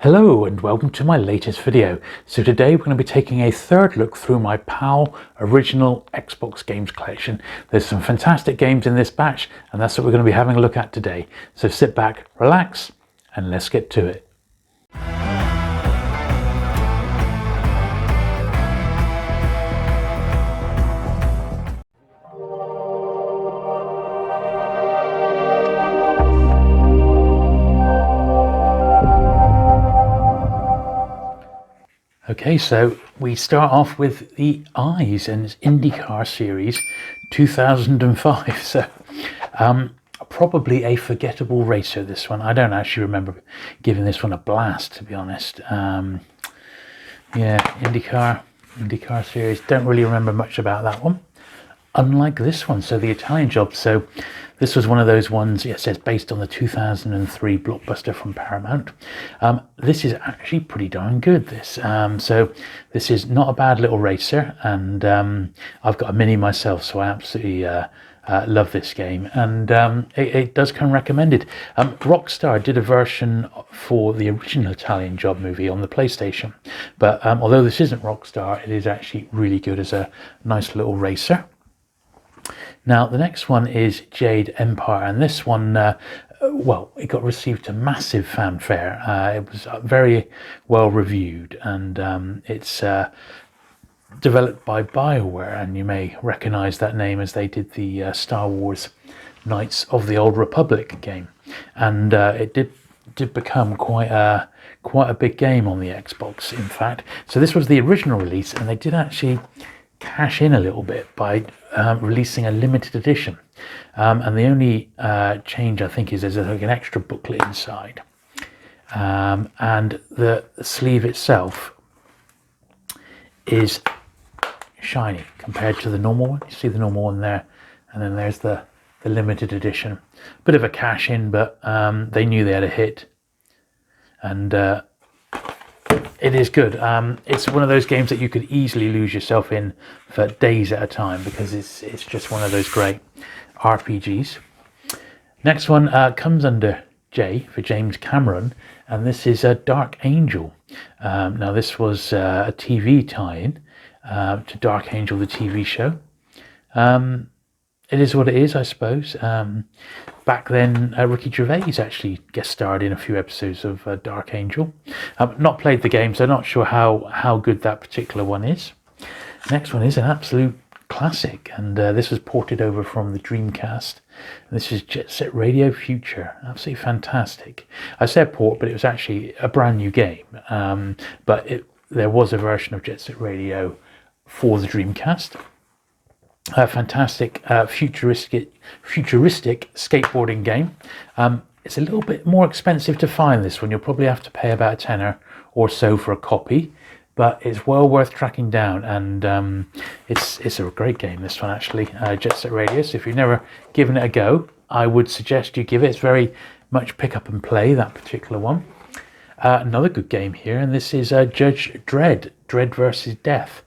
Hello and welcome to my latest video. So today we're going to be taking a third look through my PAL original Xbox games collection. There's some fantastic games in this batch and that's what we're going to be having a look at today. So sit back, relax and let's get to it. Okay, so we start off with the Eyes and its IndyCar series 2005. So probably a forgettable racer, this one. I don't actually remember giving this one a blast, to be honest. Yeah, IndyCar series. Don't really remember much about that one. Unlike this one, so the Italian Job. So this was one of those ones, it says based on the 2003 blockbuster from Paramount. This is actually pretty darn good, this. So this is not a bad little racer, and I've got a Mini myself, so I absolutely love this game, and it does come recommended. Rockstar did a version for the original Italian Job movie on the PlayStation, but although this isn't Rockstar, it is actually really good as a nice little racer. Now the next one is Jade Empire, and this one, well, it got received to massive fanfare. It was very well reviewed, and it's developed by BioWare, and you may recognize that name as they did the Star Wars Knights of the Old Republic game, and it did become quite a big game on the Xbox, in fact. So this was the original release, and they did actually cash in a little bit by releasing a limited edition, and the only change I think is there's like an extra booklet inside, and the sleeve itself is shiny compared to the normal one. You see the normal one there, and then there's the limited edition. Bit of a cash in, but they knew they had a hit, and it is good. It's one of those games that you could easily lose yourself in for days at a time, because it's just one of those great RPGs. Next one comes under J for James Cameron, and this is a Dark Angel. Now this was a TV tie-in to Dark Angel, the TV show. It is what it is, I suppose. Back then, Ricky Gervais actually guest starred in a few episodes of Dark Angel. Not played the game, so not sure how good that particular one is. Next one is an absolute classic, and this was ported over from the Dreamcast. This is Jet Set Radio Future. Absolutely fantastic. I said port, but it was actually a brand new game. But there was a version of Jet Set Radio for the Dreamcast. A fantastic futuristic skateboarding game. It's a little bit more expensive to find this one. You'll probably have to pay about a tenner or so for a copy, but it's well worth tracking down, and it's a great game, this one actually, Jet Set Radio. So if you've never given it a go, I would suggest you give it. It's very much pick up and play, that particular one. Another good game here, and this is Judge Dredd, Dredd versus Death.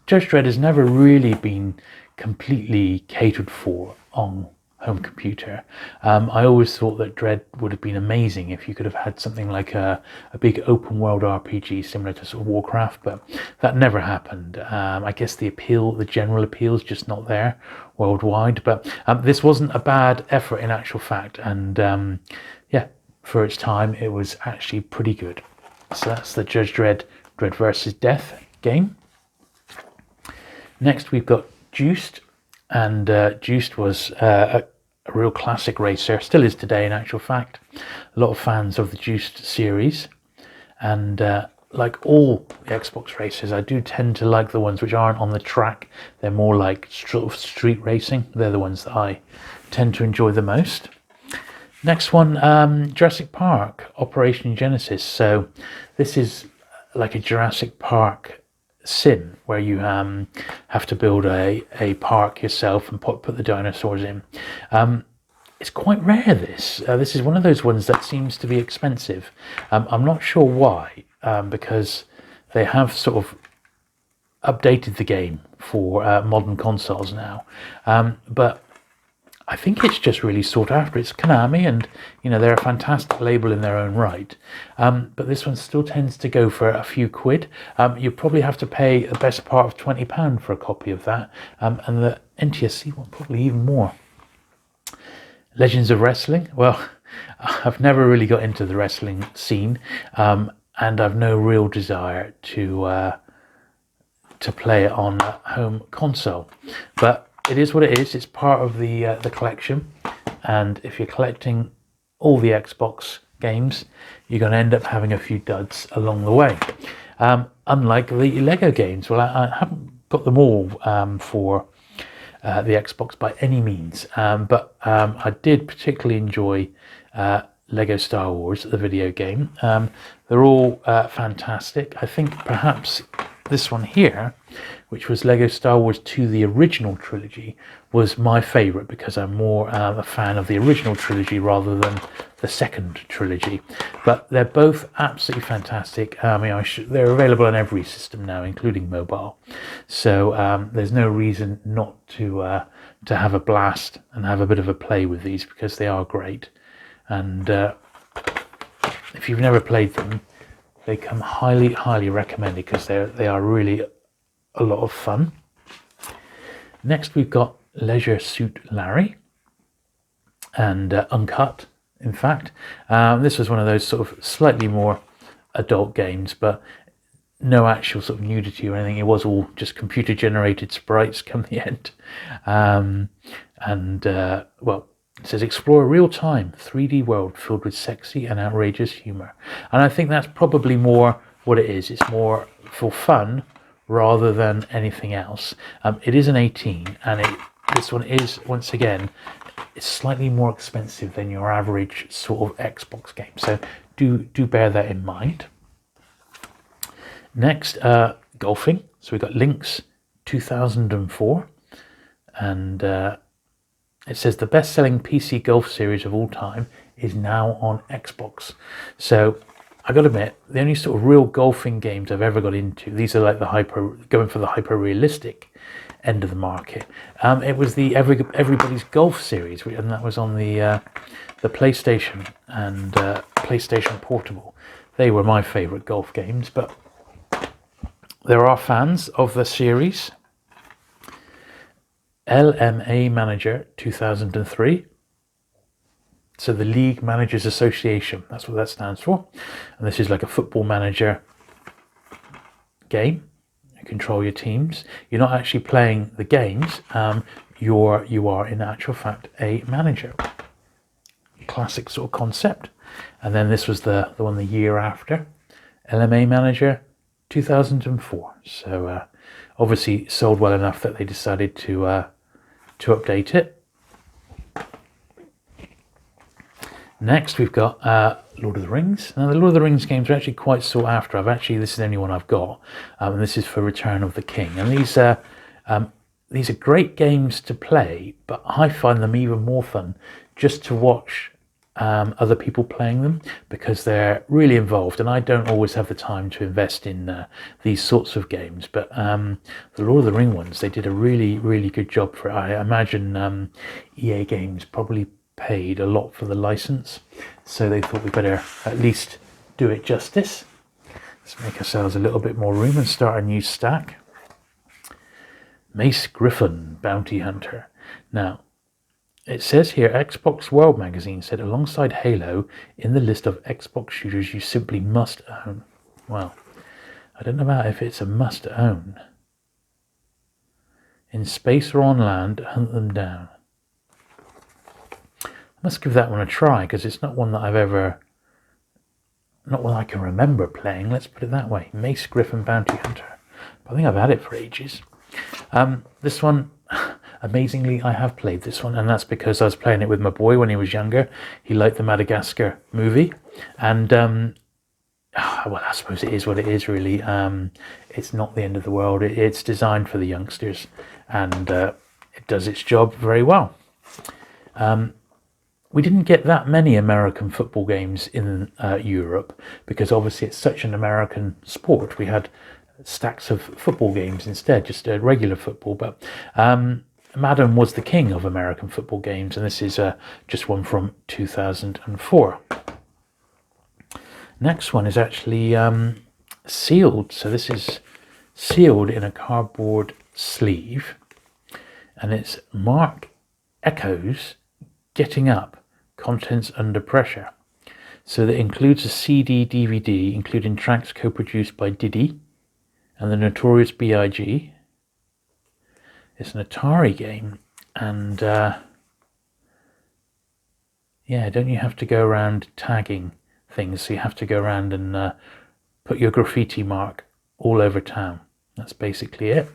Judge Dredd has never really been completely catered for on home computer. I always thought that Dredd would have been amazing if you could have had something like a big open world RPG similar to sort of Warcraft, but that never happened. I guess the general appeal is just not there worldwide, but this wasn't a bad effort in actual fact, and yeah, for its time it was actually pretty good. So that's the Judge Dredd, Dredd versus Death game. Next we've got Juiced, and Juiced was a real classic racer, still is today in actual fact. A lot of fans of the Juiced series, and like all the Xbox racers, I do tend to like the ones which aren't on the track. They're more like sort of street racing. They're the ones that I tend to enjoy the most. Next one, Jurassic Park, Operation Genesis. So this is like a Jurassic Park sim where you have to build a park yourself and put the dinosaurs in. It's quite rare, this is one of those ones that seems to be expensive. I'm not sure why, because they have sort of updated the game for modern consoles now, but I think it's just really sought after. It's Konami, and they're a fantastic label in their own right. But this one still tends to go for a few quid. You probably have to pay the best part of £20 for a copy of that, and the NTSC one probably even more. Legends of Wrestling. Well, I've never really got into the wrestling scene, and I've no real desire to play it on a home console. But it is what it is. It's part of the collection, and if you're collecting all the Xbox games, you're going to end up having a few duds along the way. Unlike the Lego games, well, I haven't got them all for the Xbox by any means, but I did particularly enjoy Lego Star Wars, the video game. They're all fantastic. I think perhaps this one here, which was Lego Star Wars 2, the original trilogy, was my favourite because I'm more a fan of the original trilogy rather than the second trilogy. But they're both absolutely fantastic. They're available on every system now, including mobile. So there's no reason not to have a blast and have a bit of a play with these, because they are great. And if you've never played them, they come highly recommended, because they are really a lot of fun. Next, we've got Leisure Suit Larry and Uncut. In fact, this was one of those sort of slightly more adult games, but no actual sort of nudity or anything. It was all just computer generated sprites come the end. Well, it says explore a real-time 3D world filled with sexy and outrageous humour. And I think that's probably more what it is. It's more for fun rather than anything else. It is an 18, and this one is, once again, it's slightly more expensive than your average sort of Xbox game. So do bear that in mind. Next, golfing. So we've got Lynx 2004, and it says the best-selling PC golf series of all time is now on Xbox. So I got to admit, the only sort of real golfing games I've ever got into, these are like going for the hyper-realistic end of the market. It was the Everybody's Golf series, and that was on the PlayStation and PlayStation Portable. They were my favourite golf games, but there are fans of the series. LMA Manager 2003. So the League Managers Association, that's what that stands for. And this is like a football manager game. You control your teams. You're not actually playing the games. You are in actual fact a manager. Classic sort of concept. And then this was the one the year after, LMA Manager 2004. So obviously sold well enough that they decided to update it. Next, we've got Lord of the Rings. Now, the Lord of the Rings games are actually quite sought after. This is the only one I've got, and this is for Return of the King. And these are great games to play, but I find them even more fun just to watch other people playing them, because they're really involved, and I don't always have the time to invest in these sorts of games. But the Lord of the Ring ones, they did a really good job for it. I imagine EA Games probably paid a lot for the license, so they thought we better at least do it justice. Let's make ourselves a little bit more room and start a new stack. Mace Griffin Bounty Hunter. Now, it says here, Xbox World Magazine said alongside Halo in the list of Xbox shooters you simply must own. Well, I don't know about if it's a must own. In space or on land, hunt them down. I must give that one a try, because it's not one that not one I can remember playing, let's put it that way. Mace Griffin Bounty Hunter. But I think I've had it for ages. This one, amazingly, I have played this one, and that's because I was playing it with my boy when he was younger. He liked the Madagascar movie, and well, I suppose it is what it is, really. It's not the end of the world. It's designed for the youngsters, and it does its job very well. We didn't get that many American football games in Europe, because obviously it's such an American sport. We had stacks of football games instead, just regular football. But Madden was the king of American football games, and this is just one from 2004. Next one is actually sealed. So this is sealed in a cardboard sleeve, and it's Mark Echoes Getting Up, Contents Under Pressure. So that includes a CD, DVD, including tracks co-produced by Diddy and the Notorious B.I.G. It's an Atari game, and yeah, don't you have to go around tagging things? So you have to go around and put your graffiti mark all over town. That's basically it.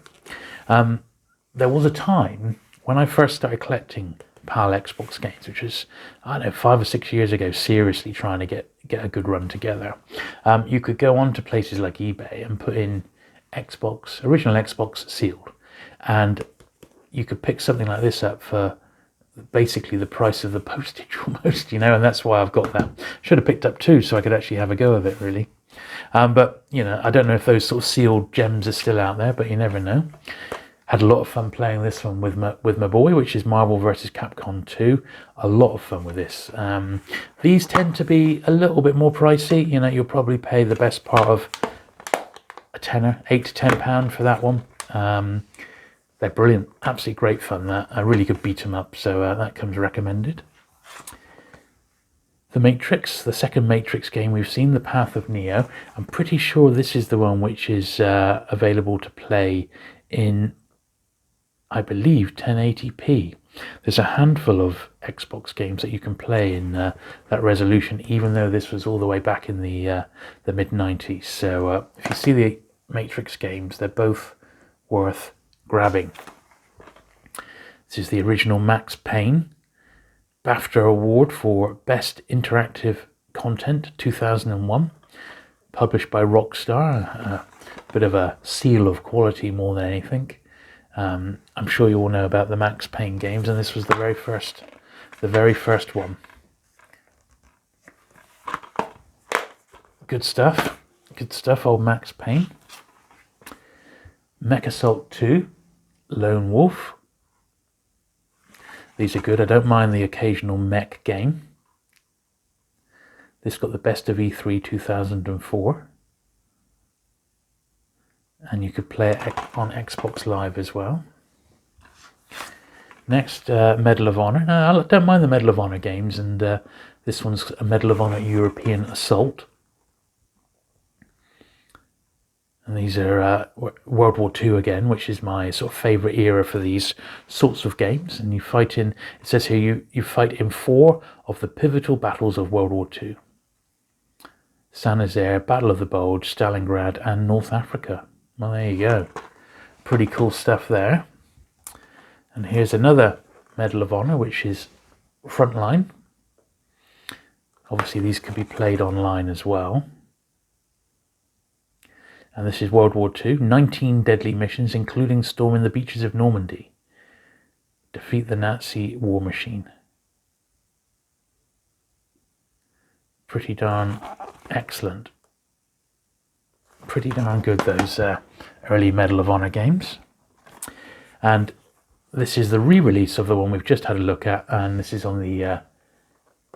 There was a time when I first started collecting PAL Xbox games, which was, I don't know, 5 or 6 years ago, seriously trying to get a good run together. You could go on to places like eBay and put in original Xbox sealed, and you could pick something like this up for basically the price of the postage almost, and that's why I've got that. Should have picked up 2 so I could actually have a go of it, really. But I don't know if those sort of sealed gems are still out there, but you never know. Had a lot of fun playing this one with my boy, which is Marvel vs. Capcom 2. A lot of fun with this. These tend to be a little bit more pricey. You'll probably pay the best part of a tenner, £8 to £10 for that one. They're brilliant, absolutely great fun. That a really good beat 'em up. So that comes recommended. The Matrix, the second Matrix game we've seen, The Path of Neo. I'm pretty sure this is the one which is available to play in, I believe, 1080p. There's a handful of Xbox games that you can play in that resolution, even though this was all the way back in the mid-90s. So if you see the Matrix games, they're both worth grabbing. This is the original Max Payne BAFTA Award for Best Interactive Content 2001, published by Rockstar. A bit of a seal of quality more than anything. I'm sure you all know about the Max Payne games, and this was the very first one. Good stuff, old Max Payne. Mech Assault 2, Lone Wolf. These are good. I don't mind the occasional mech game. This got the best of E3 2004. And you could play it on Xbox Live as well. Next, Medal of Honor. Now, I don't mind the Medal of Honor games, and this one's a Medal of Honor European Assault. And these are World War II again, which is my sort of favourite era for these sorts of games. And you fight in, it says here, you fight in 4 of the pivotal battles of World War II. Saint-Nazaire, Battle of the Bulge, Stalingrad, and North Africa. Well, there you go. Pretty cool stuff there. And here's another Medal of Honor, which is Frontline. Obviously, these could be played online as well. And this is World War II. 19 deadly missions, including storming the beaches of Normandy. Defeat the Nazi war machine. Pretty darn excellent. Pretty darn good, those early Medal of Honor games. And this is the re-release of the one we've just had a look at, and this is on the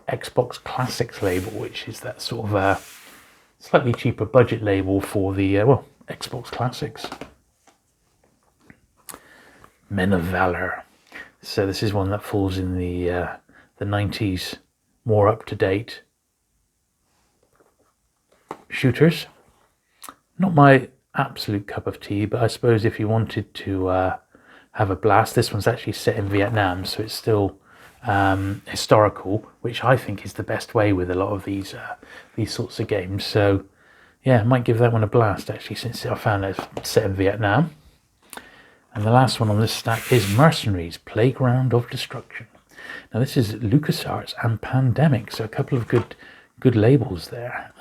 Xbox Classics label, which is that sort of slightly cheaper budget label for the Xbox Classics. Men of Valor. So this is one that falls in the 90s, more up-to-date shooters. Not my absolute cup of tea, but I suppose if you wanted to have a blast, this one's actually set in Vietnam, so it's still historical, which I think is the best way with a lot of these sorts of games. So yeah, I might give that one a blast actually, since I found it's set in Vietnam. And the last one on this stack is Mercenaries, Playground of Destruction. Now this is LucasArts and Pandemic, so a couple of good labels there.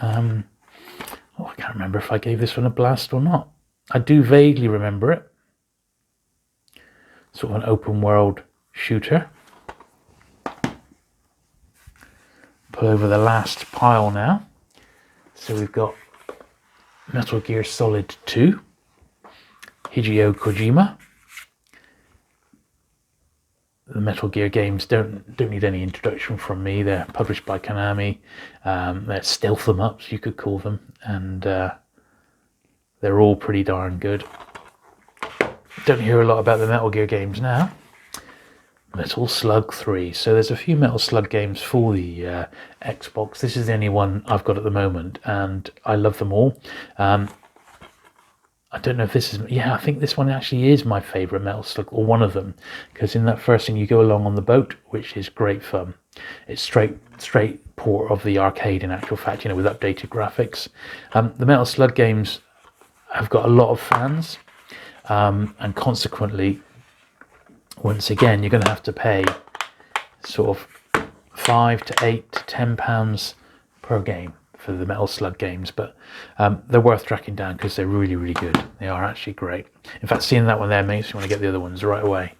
I can't remember if I gave this one a blast or not. I do vaguely remember it. Sort of an open world shooter. Pull over the last pile now. So we've got Metal Gear Solid 2, Hideo Kojima, the Metal Gear games don't need any introduction from me. They're published by Konami. They're stealth them ups, you could call them, and they're all pretty darn good. Don't hear a lot about the Metal Gear games now. Metal Slug 3. So there's a few Metal Slug games for the Xbox. This is the only one I've got at the moment, and I love them all. I don't know if this is... Yeah, I think this one actually is my favourite Metal Slug, or one of them, because in that first thing you go along on the boat, which is great fun. It's straight port of the arcade, in actual fact, with updated graphics. The Metal Slug games have got a lot of fans, and consequently, once again, you're going to have to pay sort of £5 to £8 to £10 per game for the Metal Slug games, but they're worth tracking down because they're really, really good. They are actually great. In fact, seeing that one there makes me want to get the other ones right away.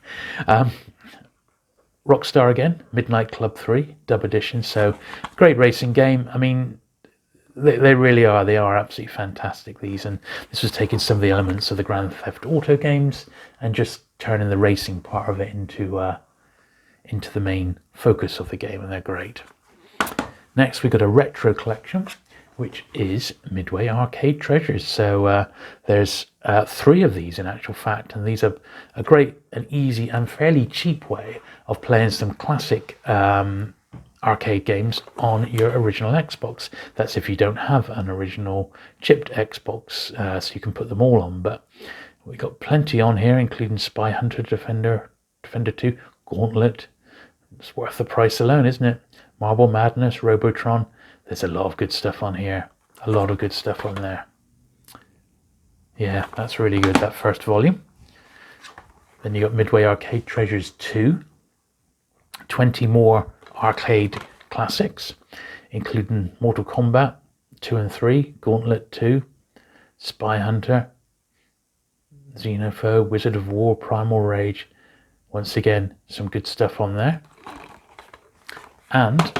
Rockstar again, Midnight Club 3, Dub Edition. So, great racing game. I mean, they really are. They are absolutely fantastic, these. And this was taking some of the elements of the Grand Theft Auto games and just turning the racing part of it into the main focus of the game, and they're great. Next, we've got a retro collection, which is Midway Arcade Treasures. So there's 3 of these in actual fact, and these are a great and easy and fairly cheap way of playing some classic arcade games on your original Xbox. That's if you don't have an original chipped Xbox, so you can put them all on. But we've got plenty on here, including Spy Hunter, Defender 2, Gauntlet. It's worth the price alone, isn't it? Marble Madness, Robotron. There's a lot of good stuff on here. A lot of good stuff on there. Yeah, that's really good, that first volume. Then you got Midway Arcade Treasures 2. 20 more arcade classics, including Mortal Kombat 2 and 3, Gauntlet 2, Spy Hunter, Xenophobe, Wizard of War, Primal Rage. Once again, some good stuff on there. And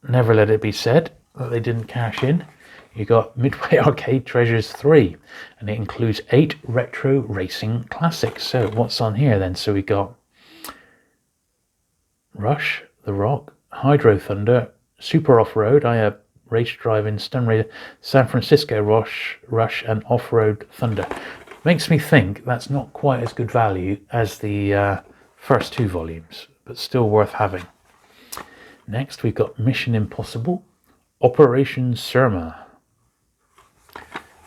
never let it be said that they didn't cash in. You got Midway Arcade Treasures 3, and it includes 8 retro racing classics. So what's on here then? So we got Rush, The Rock, Hydro Thunder, Super Off-Road, Race Driving, Stun Raider, San Francisco Rush, and Off-Road Thunder. Makes me think that's not quite as good value as the first 2 volumes, but still worth having. Next, we've got Mission Impossible, Operation Surma,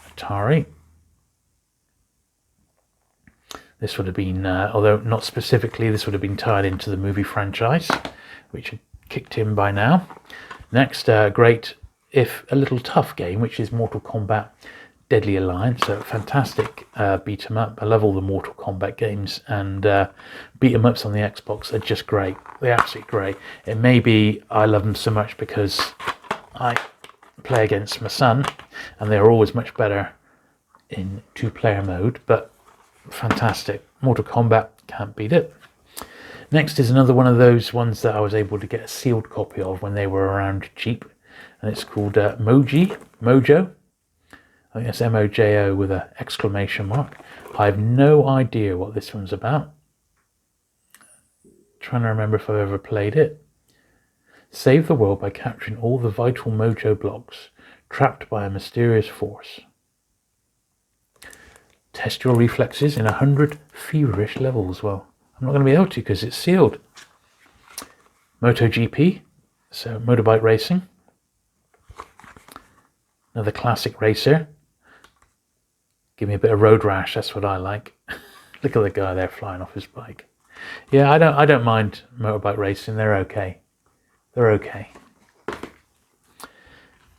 Atari. This would have been, although not specifically, this would have been tied into the movie franchise, which had kicked in by now. Next, great, if a little tough game, which is Mortal Kombat Deadly Alliance. So fantastic beat 'em up. I love all the Mortal Kombat games, and beat 'em ups on the Xbox are just great. They're absolutely great. It may be I love them so much because I play against my son, and they're always much better in 2-player mode, but fantastic. Mortal Kombat, can't beat it. Next is another one of those ones that I was able to get a sealed copy of when they were around cheap, and it's called Mojo. I think it's M-O-J-O with an exclamation mark. I have no idea what this one's about. Trying to remember if I've ever played it. Save the world by capturing all the vital Mojo blocks trapped by a mysterious force. Test your reflexes in 100 feverish levels. Well, I'm not going to be able to because it's sealed. MotoGP, so motorbike racing. Another classic racer. Give me a bit of road rash, that's what I like. Look at the guy there flying off his bike. Yeah, I don't mind motorbike racing, they're okay. They're okay.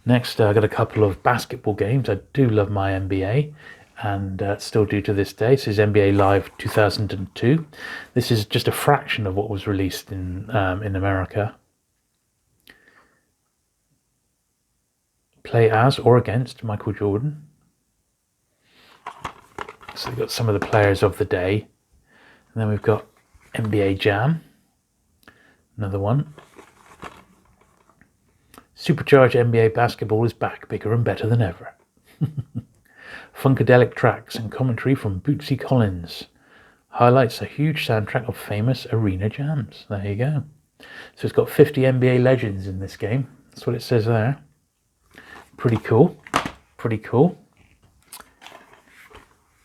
Next, I got a couple of basketball games. I do love my NBA, and still do to this day. This is NBA Live 2002. This is just a fraction of what was released in America. Play as or against Michael Jordan. So we've got some of the players of the day. And then we've got NBA Jam. Another one. Supercharged NBA basketball is back, bigger and better than ever. Funkadelic tracks and commentary from Bootsy Collins. highlights a huge soundtrack of famous arena jams. There you go. So it's got 50 NBA legends in this game. That's what it says there. Pretty cool. Pretty cool.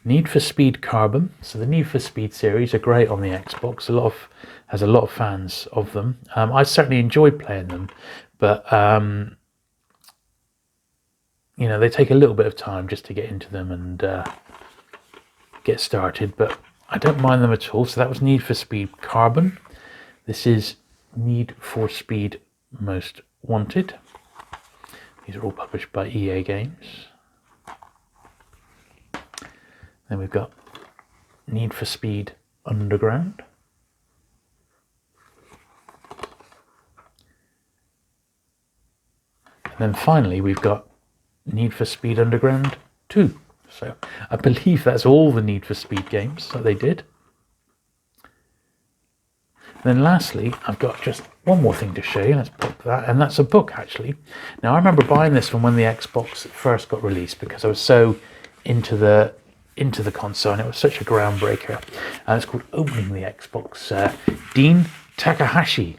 Need for Speed Carbon. So the Need for Speed series are great on the Xbox. Has a lot of fans of them. I certainly enjoyed playing them, but you know, they take a little bit of time just to get into them and get started, but I don't mind them at all. So that was Need for Speed Carbon. This is Need for Speed Most Wanted. These are all published by EA Games. Then we've got Need for Speed Underground. And then finally we've got Need for Speed Underground 2. So I believe that's all the Need for Speed games that they did. And then lastly, I've got just one more thing to show you. Let's put that, and that's a book actually. Now I remember buying this from when the Xbox first got released because I was so into the console and it was such a groundbreaker. And it's called Opening the Xbox. Dean Takahashi.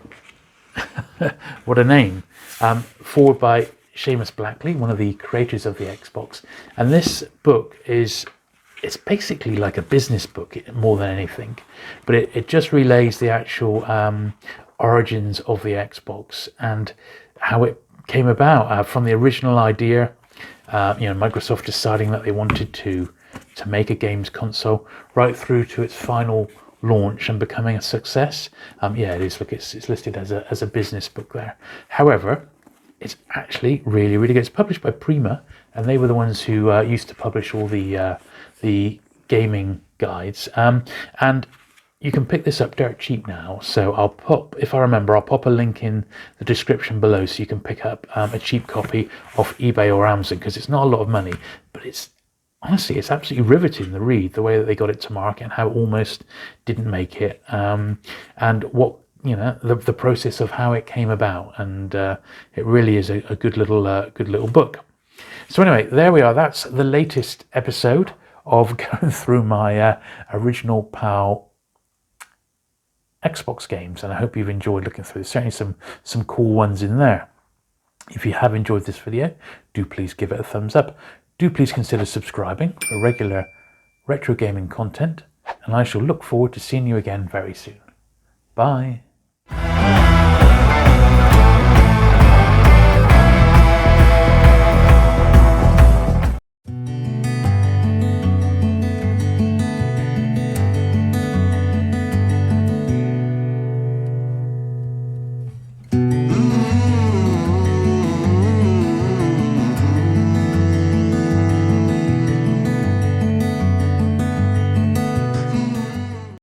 What a name. Forward by Seamus Blackley, one of the creators of the Xbox. And this book it's basically like a business book more than anything, but it just relays the actual origins of the Xbox and how it came about from the original idea, you know, Microsoft deciding that they wanted to make a games console right through to its final launch and becoming a success. Yeah, it is. Look, it's listed as a business book there. However, it's actually really, really good. It's published by Prima, and they were the ones who used to publish all the gaming guides. And you can pick this up dirt cheap now. So I'll pop a link in the description below so you can pick up a cheap copy off eBay or Amazon, because it's not a lot of money, but it's honestly, it's absolutely riveting to read the way that they got it to market and how it almost didn't make it, and what, you know, the process of how it came about. And it really is a good little book. So anyway, there we are. That's the latest episode of going through my original PAL Xbox games, and I hope you've enjoyed looking through. There's certainly some cool ones in there. If you have enjoyed this video, do please give it a thumbs up. Do please consider subscribing for regular retro gaming content, and I shall look forward to seeing you again very soon. Bye.